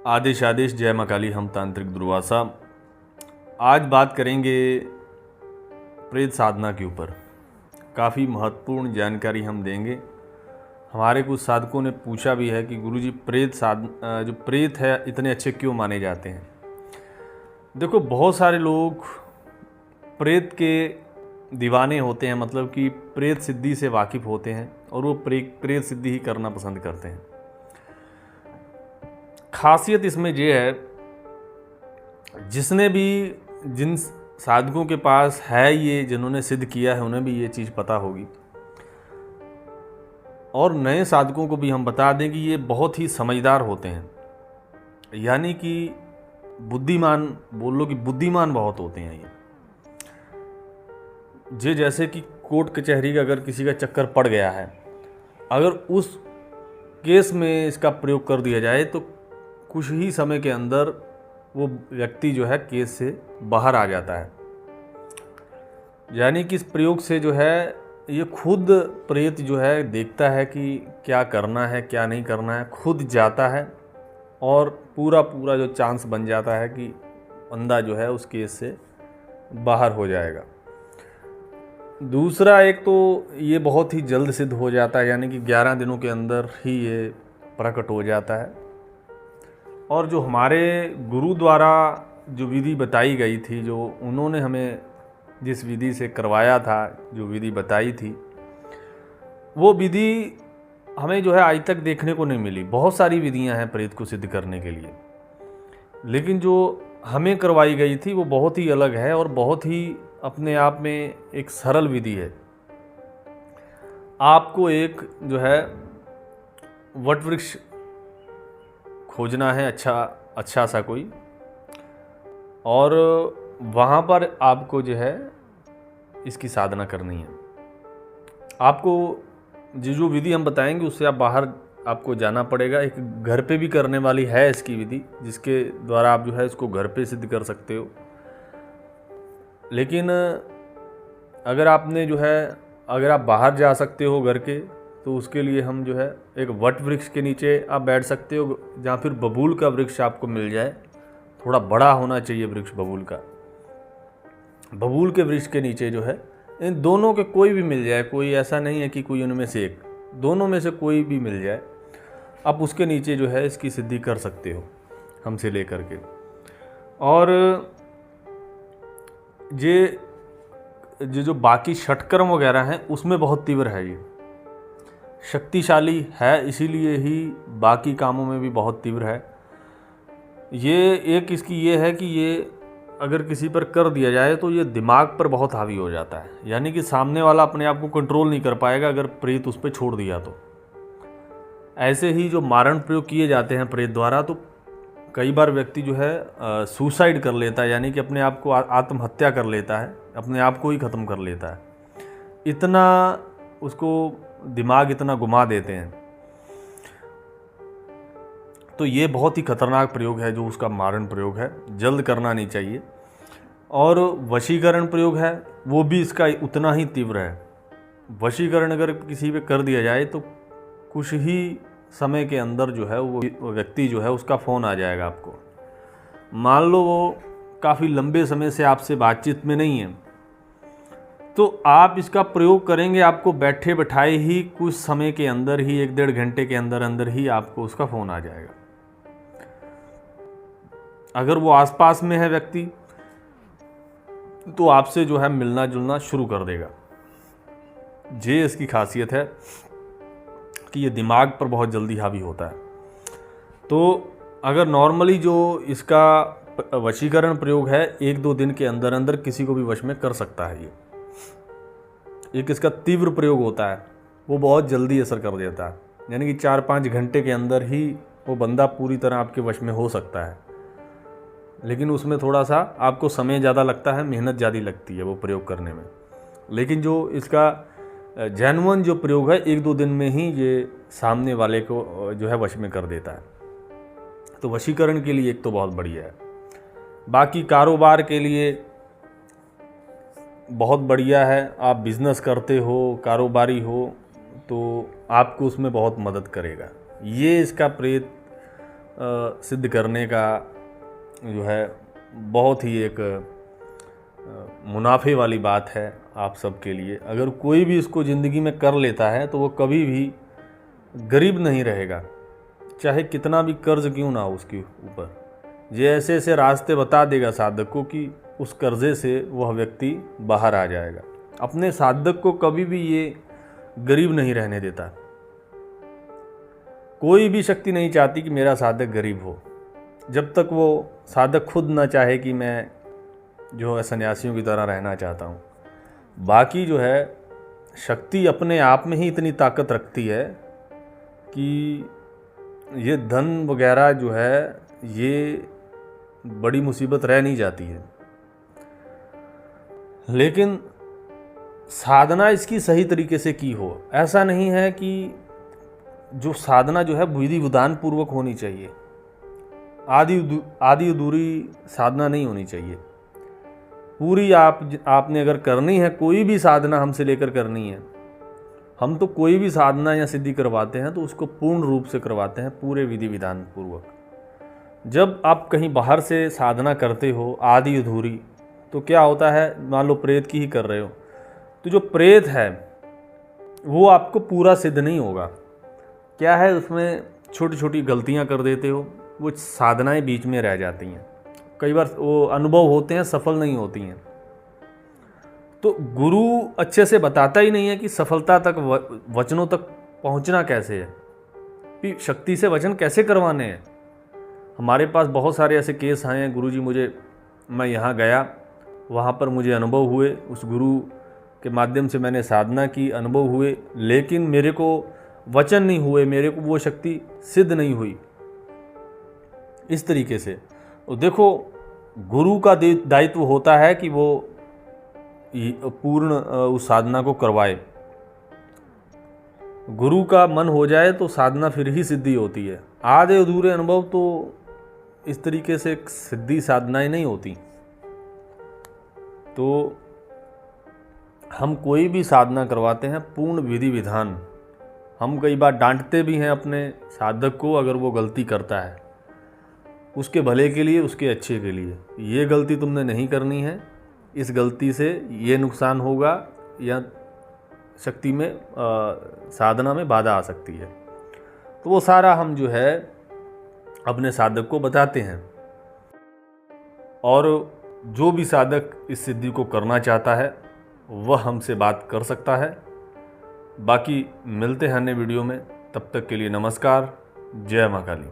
आदेश आदेश जय मां काली। हम तांत्रिक दुर्वासा आज बात करेंगे प्रेत साधना के ऊपर। काफ़ी महत्वपूर्ण जानकारी हम देंगे। हमारे कुछ साधकों ने पूछा भी है कि गुरुजी जो प्रेत है इतने अच्छे क्यों माने जाते हैं। देखो, बहुत सारे लोग प्रेत के दीवाने होते हैं, मतलब कि प्रेत सिद्धि से वाकिफ़ होते हैं और वो प्रेत सिद्धि ही करना पसंद करते हैं। खासियत इसमें ये है, जिन साधकों के पास है ये, जिन्होंने सिद्ध किया है, उन्हें भी ये चीज़ पता होगी। और नए साधकों को भी हम बता दें कि ये बहुत ही समझदार होते हैं, यानी कि बुद्धिमान, बोल लो कि बुद्धिमान बहुत होते हैं ये जैसे कि कोर्ट कचहरी का अगर किसी का चक्कर पड़ गया है, अगर उस केस में इसका प्रयोग कर दिया जाए तो कुछ ही समय के अंदर वो व्यक्ति जो है केस से बाहर आ जाता है। यानी कि इस प्रयोग से जो है ये खुद प्रेत जो है देखता है कि क्या करना है क्या नहीं करना है, खुद जाता है और पूरा जो चांस बन जाता है कि बंदा जो है उस केस से बाहर हो जाएगा। दूसरा, एक तो ये बहुत ही जल्द सिद्ध हो जाता है, यानी कि 11 दिनों के अंदर ही ये प्रकट हो जाता है। और जो हमारे गुरु द्वारा जो विधि बताई गई थी, जो उन्होंने हमें जिस विधि से करवाया था, जो विधि बताई थी, वो विधि हमें जो है आज तक देखने को नहीं मिली। बहुत सारी विधियां हैं प्रेत को सिद्ध करने के लिए, लेकिन जो हमें करवाई गई थी वो बहुत ही अलग है और बहुत ही अपने आप में एक सरल विधि है। आपको एक जो है वट वृक्ष खोजना है, अच्छा सा कोई, और वहाँ पर आपको जो है इसकी साधना करनी है। आपको जो विधि हम बताएंगे उससे आप बाहर आपको जाना पड़ेगा। एक घर पे भी करने वाली है इसकी विधि, जिसके द्वारा आप जो है इसको घर पे सिद्ध कर सकते हो। लेकिन अगर आप बाहर जा सकते हो घर के, तो उसके लिए हम जो है एक वट वृक्ष के नीचे आप बैठ सकते हो, या फिर बबूल का वृक्ष आपको मिल जाए। थोड़ा बड़ा होना चाहिए वृक्ष बबूल के वृक्ष के नीचे जो है, इन दोनों के कोई भी मिल जाए, कोई ऐसा नहीं है कि कोई उनमें से एक, दोनों में से कोई भी मिल जाए, आप उसके नीचे जो है इसकी सिद्धि कर सकते हो हमसे लेकर के। और ये जो बाकी षटकर्म वगैरह हैं उसमें बहुत तीव्र है, ये शक्तिशाली है, इसीलिए ही बाकी कामों में भी बहुत तीव्र है। ये एक इसकी ये है कि ये अगर किसी पर कर दिया जाए तो ये दिमाग पर बहुत हावी हो जाता है, यानी कि सामने वाला अपने आप को कंट्रोल नहीं कर पाएगा अगर प्रेत उस पर छोड़ दिया तो। ऐसे ही जो मारण प्रयोग किए जाते हैं प्रेत द्वारा, तो कई बार व्यक्ति जो है सुसाइड कर लेता है, यानी कि अपने आप को आत्महत्या कर लेता है, अपने आप को ही ख़त्म कर लेता है। इतना उसको दिमाग इतना घुमा देते हैं। तो ये बहुत ही खतरनाक प्रयोग है जो उसका मारण प्रयोग है, जल्द करना नहीं चाहिए। और वशीकरण प्रयोग है, वो भी इसका उतना ही तीव्र है। वशीकरण अगर किसी पे कर दिया जाए तो कुछ ही समय के अंदर जो है वो व्यक्ति जो है उसका फ़ोन आ जाएगा आपको। मान लो वो काफ़ी लंबे समय से आपसे बातचीत में नहीं है, तो आप इसका प्रयोग करेंगे, आपको बैठे बैठाए ही कुछ समय के अंदर ही, 1-1.5 घंटे के अंदर ही आपको उसका फ़ोन आ जाएगा। अगर वो आसपास में है व्यक्ति, तो आपसे जो है मिलना जुलना शुरू कर देगा। ये इसकी खासियत है कि ये दिमाग पर बहुत जल्दी हावी होता है। तो अगर नॉर्मली जो इसका वशीकरण प्रयोग है, 1-2 दिन के अंदर किसी को भी वश में कर सकता है। ये एक इसका तीव्र प्रयोग होता है, वो बहुत जल्दी असर कर देता है, यानी कि 4-5 घंटे के अंदर ही वो बंदा पूरी तरह आपके वश में हो सकता है। लेकिन उसमें थोड़ा सा आपको समय ज़्यादा लगता है, मेहनत ज़्यादा लगती है वो प्रयोग करने में। लेकिन जो इसका जेन्युइन जो प्रयोग है, 1-2 दिन में ही ये सामने वाले को जो है वश में कर देता है। तो वशीकरण के लिए एक तो बहुत बढ़िया है। बाकी कारोबार के लिए बहुत बढ़िया है। आप बिज़नेस करते हो, कारोबारी हो, तो आपको उसमें बहुत मदद करेगा। ये इसका प्रेत सिद्ध करने का जो है बहुत ही एक मुनाफे वाली बात है आप सबके लिए। अगर कोई भी इसको ज़िंदगी में कर लेता है तो वो कभी भी गरीब नहीं रहेगा, चाहे कितना भी कर्ज क्यों ना हो उसके ऊपर। ये ऐसे ऐसे रास्ते बता देगा साधक को कि उस कर्जे से वह व्यक्ति बाहर आ जाएगा। अपने साधक को कभी भी ये गरीब नहीं रहने देता। कोई भी शक्ति नहीं चाहती कि मेरा साधक गरीब हो, जब तक वो साधक खुद ना चाहे कि मैं जो है सन्यासियों की तरह रहना चाहता हूँ। बाकी जो है शक्ति अपने आप में ही इतनी ताकत रखती है कि ये धन वगैरह जो है ये बड़ी मुसीबत रह नहीं जाती है। लेकिन साधना इसकी सही तरीके से की हो। ऐसा नहीं है कि जो साधना जो है विधि विधान पूर्वक होनी चाहिए, आधी अधूरी साधना नहीं होनी चाहिए। पूरी आपने अगर करनी है, कोई भी साधना हमसे लेकर करनी है, हम तो कोई भी साधना या सिद्धि करवाते हैं तो उसको पूर्ण रूप से करवाते हैं, पूरे विधि विधान पूर्वक। जब आप कहीं बाहर से साधना करते हो आधी अधूरी, तो क्या होता है, मान लो प्रेत की ही कर रहे हो, तो जो प्रेत है वो आपको पूरा सिद्ध नहीं होगा। क्या है, उसमें छोटी छोटी गलतियां कर देते हो, वो साधनाएं बीच में रह जाती हैं। कई बार वो अनुभव होते हैं, सफल नहीं होती हैं। तो गुरु अच्छे से बताता ही नहीं है कि सफलता तक, वचनों तक पहुंचना कैसे है, कि शक्ति से वचन कैसे करवाने हैं। हमारे पास बहुत सारे ऐसे केस आए हैं, गुरुजी मैं यहाँ गया, वहाँ पर मुझे अनुभव हुए, उस गुरु के माध्यम से मैंने साधना की, अनुभव हुए, लेकिन मेरे को वचन नहीं हुए, मेरे को वो शक्ति सिद्ध नहीं हुई। इस तरीके से देखो, गुरु का दायित्व होता है कि वो पूर्ण उस साधना को करवाए। गुरु का मन हो जाए तो साधना फिर ही सिद्धि होती है। आधे अधूरे अनुभव तो इस तरीके से सिद्धि साधनाएं नहीं होती। तो हम कोई भी साधना करवाते हैं पूर्ण विधि विधान। हम कई बार डांटते भी हैं अपने साधक को, अगर वो गलती करता है, उसके भले के लिए, उसके अच्छे के लिए। ये गलती तुमने नहीं करनी है, इस गलती से ये नुकसान होगा या शक्ति में साधना में बाधा आ सकती है। तो वो सारा हम जो है अपने साधक को बताते हैं। और जो भी साधक इस सिद्धि को करना चाहता है वह हमसे बात कर सकता है। बाकी मिलते हैं अन्य वीडियो में, तब तक के लिए नमस्कार। जय मां काली।